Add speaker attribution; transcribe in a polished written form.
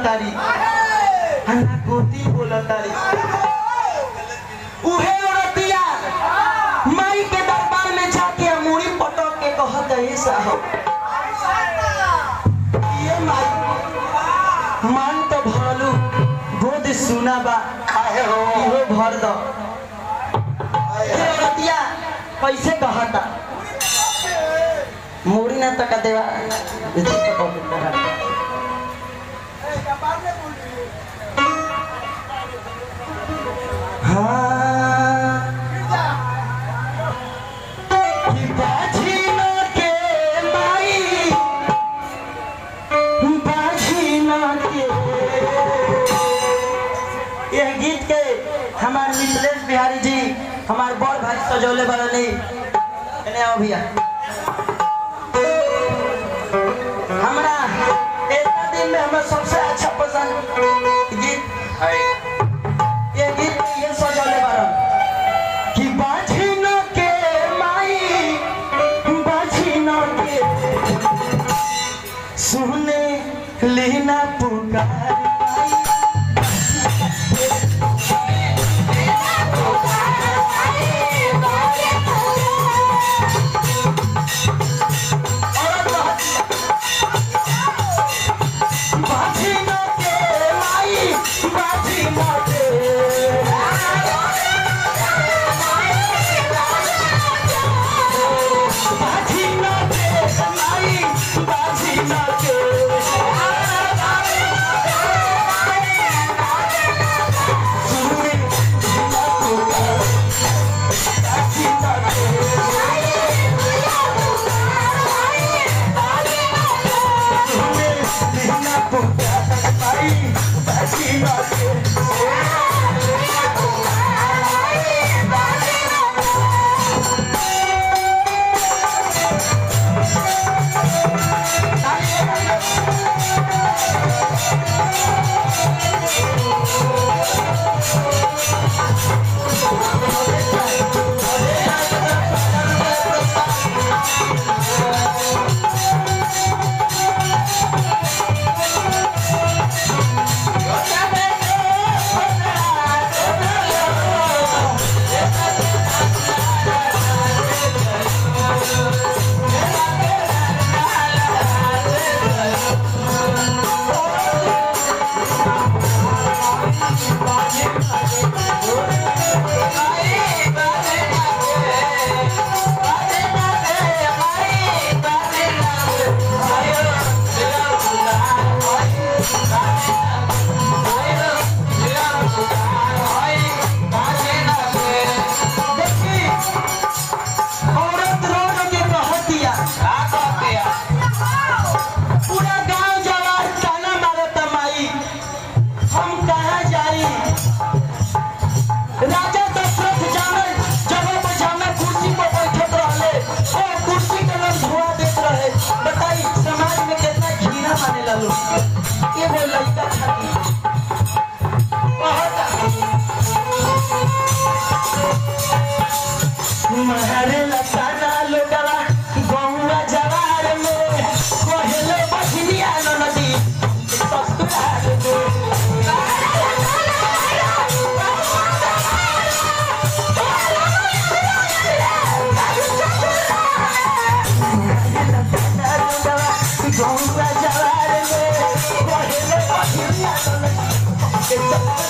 Speaker 1: तारी अन्ना गोती बोला तारी उहे औरतिया माई के दरबार में जाके मूड़ी पटक के कहत है साहब ये माई मान तो भरलू गोद सुना बा काहे हो इहो भर दो ये औरतिया कैसे कहता मूड़ी ना तक देवा हमारे मिथिलेश बिहारी जी हमारे बड़ भाई सजौले बरनी आओ भैया हमारा इतना दिन में हमें सबसे अच्छा पसंद गीत है ये गीत ये सजौले बरन कि बाझिनो के माई बाझिनो के सुने लेना पुकार
Speaker 2: It's